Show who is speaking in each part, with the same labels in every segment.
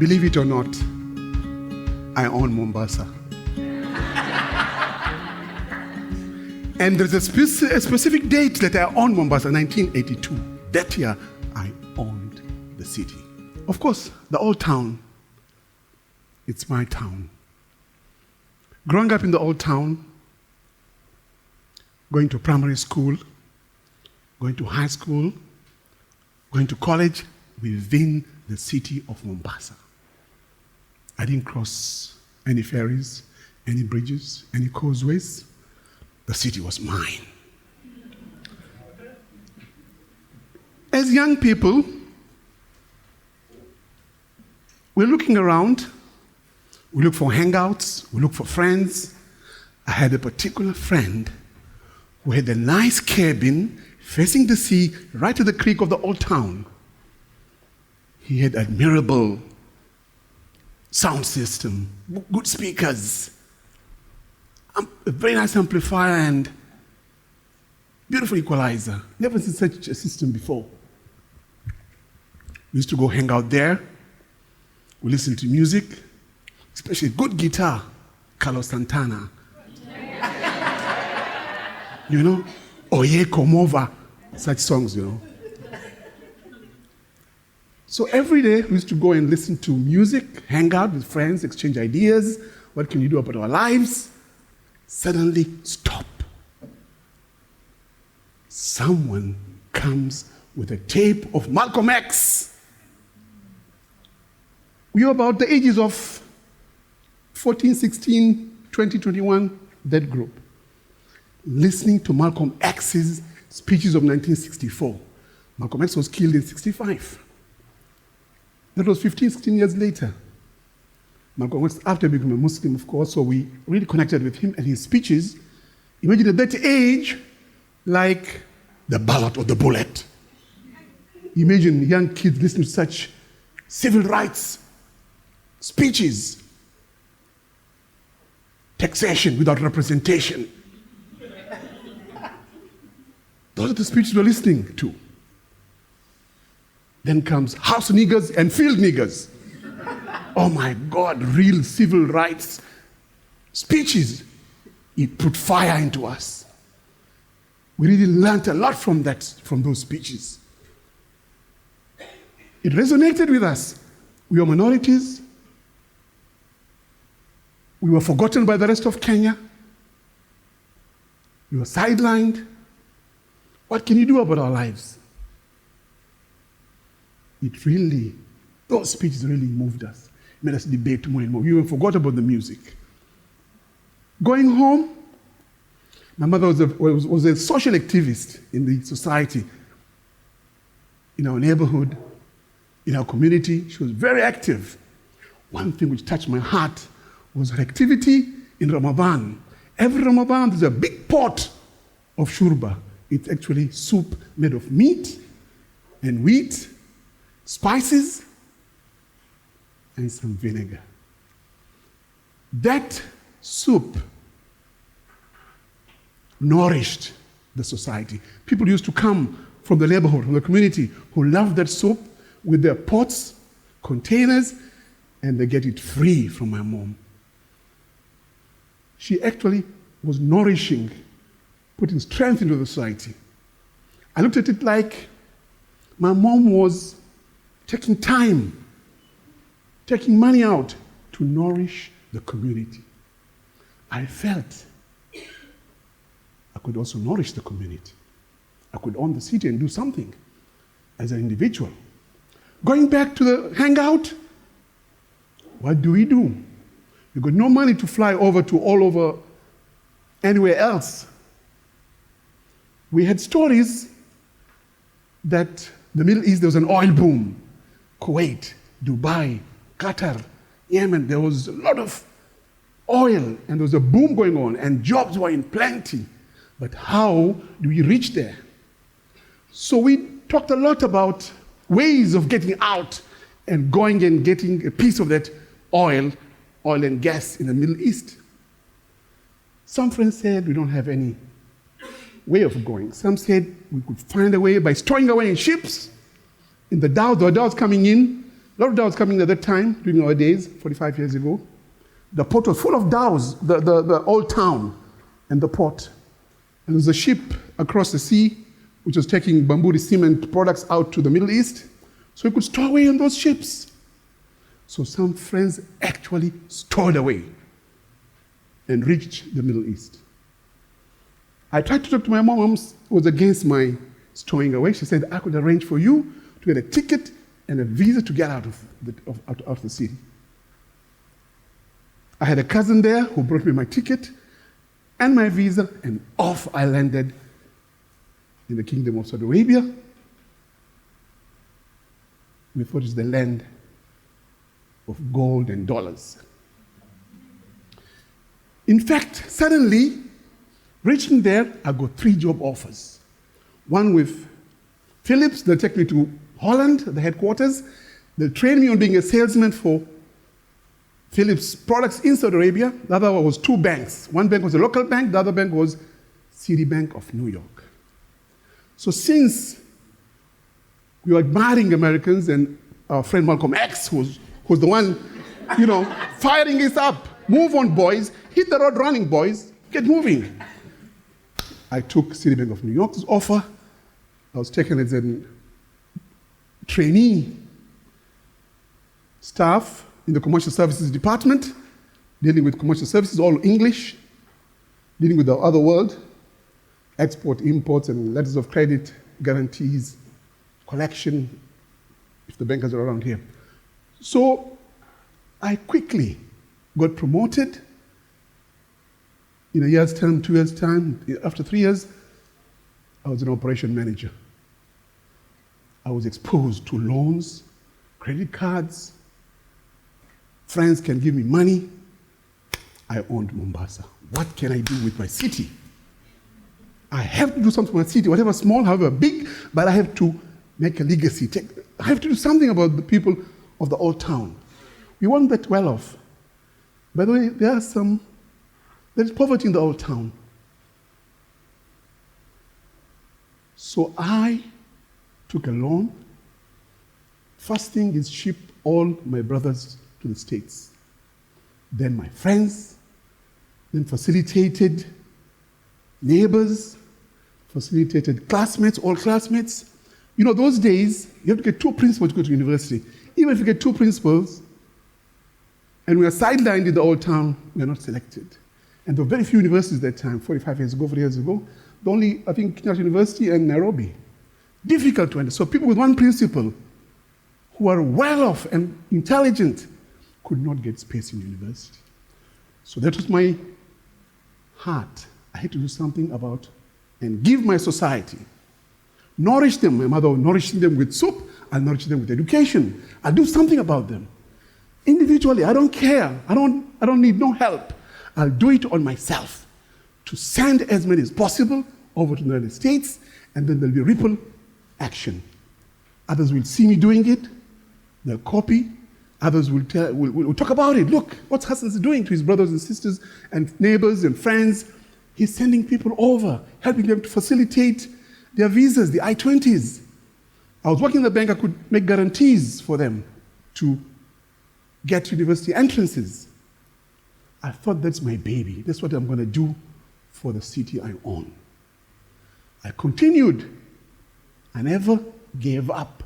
Speaker 1: Believe it or not, I own Mombasa. And there's a specific date that I owned Mombasa, 1982. That year, I owned the city. Of course, the old town, it's my town. Growing up in the old town, going to primary school, going to high school, going to college within the city of Mombasa. I didn't cross any ferries, any bridges, any causeways. The city was mine. As young people, we're looking around. We look for hangouts. We look for friends. I had a particular friend who had a nice cabin facing the sea right at the creek of the old town. He had admirable sound system, good speakers, a very nice amplifier, and beautiful equalizer. Never seen such a system before. We used to go hang out there. We listened to music, especially good guitar, Carlos Santana. You know, Oye Komova, such songs, you know. So every day we used to go and listen to music, hang out with friends, exchange ideas. What can you do about our lives? Suddenly stop. Someone comes with a tape of Malcolm X. We were about the ages of 14, 16, 20, 21, that group. Listening to Malcolm X's speeches of 1964. Malcolm X was killed in 65. That was 15, 16 years later. Malcolm X, after becoming a Muslim, of course, so we really connected with him and his speeches. Imagine at that age, like the ballot or the bullet. Imagine young kids listening to such civil rights speeches. Taxation without representation. Those are the speeches we're listening to. Then comes house niggers and field niggers. Oh my God, real civil rights speeches. It put fire into us. We really learned a lot from those speeches. It resonated with us. We were minorities. We were forgotten by the rest of Kenya. We were sidelined. What can you do about our lives? Those speeches really moved us. It made us debate more and more. We even forgot about the music. Going home, my mother was a social activist in the society, in our neighborhood, in our community. She was very active. One thing which touched my heart was her activity in Ramadan. Every Ramadan, there's a big pot of shurba. It's actually soup made of meat and wheat, spices, and some vinegar. That soup nourished the society. People used to come from the neighborhood, from the community, who loved that soup with their pots, containers, and they get it free from my mom. She actually was nourishing, putting strength into the society. I looked at it like my mom was taking time, taking money out to nourish the community. I felt I could also nourish the community. I could own the city and do something as an individual. Going back to the hangout, what do? We got no money to fly over to all over anywhere else. We had stories that the Middle East, there was an oil boom. Kuwait, Dubai, Qatar, Yemen, there was a lot of oil and there was a boom going on and jobs were in plenty. But how do we reach there? So we talked a lot about ways of getting out and going and getting a piece of that oil and gas in the Middle East. Some friends said we don't have any way of going. Some said we could find a way by stowing away in ships. In the dhows, there were dhows coming in, lot of dhows coming at that time, during our days, 45 years ago. The port was full of dhows, the old town and the port. And there was a ship across the sea which was taking Bamburi cement products out to the Middle East. So we could store away on those ships. So some friends actually stored away and reached the Middle East. I tried to talk to my mom. Mom was against my stowing away. She said, I could arrange for you to get a ticket and a visa to get out of the city. I had a cousin there who brought me my ticket and my visa, and off I landed in the Kingdom of Saudi Arabia. We thought it's the land of gold and dollars. In fact, suddenly, reaching there, I got 3 job offers. One with Philips, they'll take me to Holland, the headquarters. They'll train me on being a salesman for Philips products in Saudi Arabia. The other one was 2 banks. One bank was a local bank, the other bank was Citibank of New York. So since we were admiring Americans, and our friend Malcolm X was the one, firing us up. Move on, boys. Hit the road running, boys. Get moving. I took Citibank of New York's offer. I was taken as a trainee staff in the commercial services department, dealing with commercial services, all English, dealing with the other world, export, imports, and letters of credit, guarantees, collection, if the bankers are around here. So I quickly got promoted. In a year's time, 2 years' time, after 3 years, I was an operation manager. I was exposed to loans, credit cards. Friends can give me money. I owned Mombasa. What can I do with my city? I have to do something for my city, whatever small, however big, but I have to make a legacy. I have to do something about the people of the old town. We weren't that well off. By the way, there is poverty in the old town. So I took a loan. First thing is ship all my brothers to the States. Then my friends, then facilitated neighbors, facilitated classmates, all classmates. Those days, you have to get 2 principals to go to university. Even if you get 2 principals, and we are sidelined in the old town, we are not selected. And there were very few universities at that time, 45 years ago, 40 years ago. The only, I think, Kenyatta University and Nairobi. Difficult to enter. So people with 1 principal who are well off and intelligent could not get space in university. So that was my heart. I had to do something about and give my society. Nourish them. My mother was nourishing them with soup. I'll nourish them with education. I'll do something about them. Individually, I don't care. I don't need no help. I'll do it on myself to send as many as possible over to the United States, and then there'll be ripple action. Others will see me doing it. They'll copy. Others will talk about it. Look, what Hassan's doing to his brothers and sisters and neighbors and friends. He's sending people over, helping them to facilitate their visas, the I-20s. I was working in the bank, I could make guarantees for them to get university entrances. I thought, that's my baby. That's what I'm going to do for the city I own. I continued. I never gave up.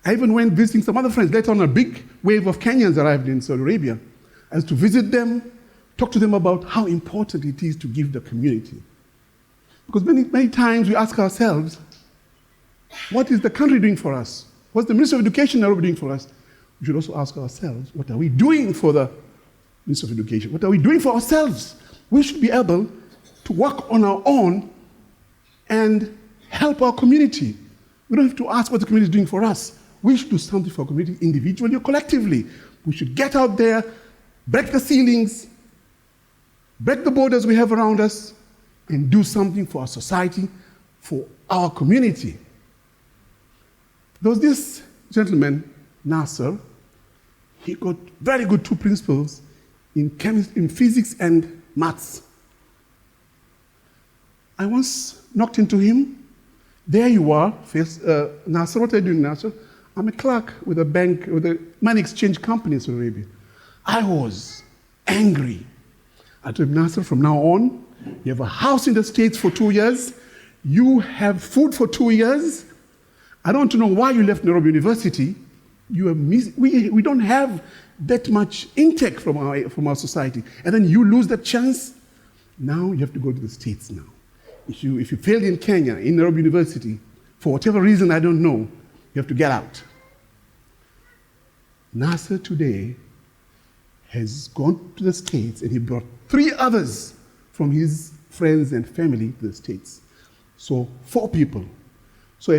Speaker 1: I even went visiting some other friends. Later on, a big wave of Kenyans arrived in Saudi Arabia. I was to visit them, talk to them about how important it is to give the community. Because many times we ask ourselves, what is the country doing for us? What's the Ministry of Education in Nairobi doing for us? We should also ask ourselves, what are we doing for the Ministry of Education? What are we doing for ourselves? We should be able to work on our own and help our community. We don't have to ask what the community is doing for us. We should do something for our community individually or collectively. We should get out there, break the ceilings, break the borders we have around us, and do something for our society, for our community. There was this gentleman, Nasser. He got very good 2 principles in physics and maths. I once knocked into him. There you are, Nasser. What are you doing, Nasser? I'm a clerk with a bank, with a money exchange company in Saudi Arabia. I was angry. I told him, Nasser, from now on, you have a house in the States for 2 years. You have food for 2 years. I don't want to know why you left Nairobi University. We don't have that much intake from our society. And then you lose that chance. Now you have to go to the States now. If you failed in Kenya, in Nairobi University, for whatever reason, I don't know, you have to get out. Nasser today has gone to the States and he brought 3 others from his friends and family to the States. So 4 people. So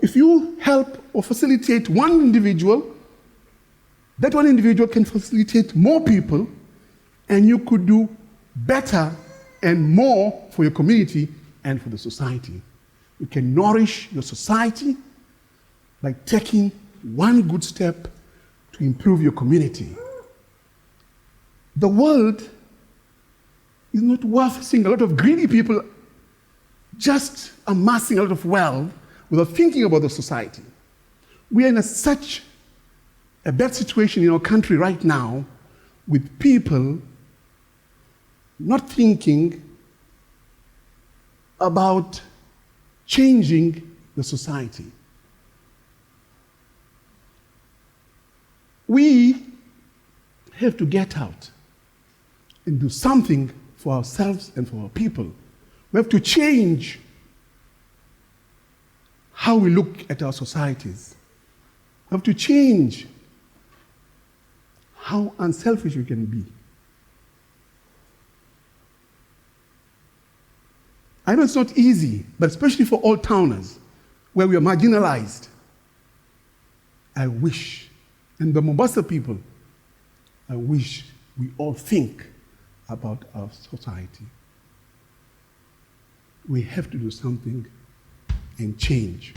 Speaker 1: if you help or facilitate one individual, that one individual can facilitate more people, and you could do better and more for your community and for the society. You can nourish your society by taking one good step to improve your community. The world is not worth seeing a lot of greedy people just amassing a lot of wealth without thinking about the society. We are in such a bad situation in our country right now with people not thinking about changing the society. We have to get out and do something for ourselves and for our people. We have to change how we look at our societies. We have to change how unselfish we can be. I know it's not easy, but especially for all towners, where we are marginalized, I wish, and the Mombasa people, I wish we all think about our society. We have to do something and change.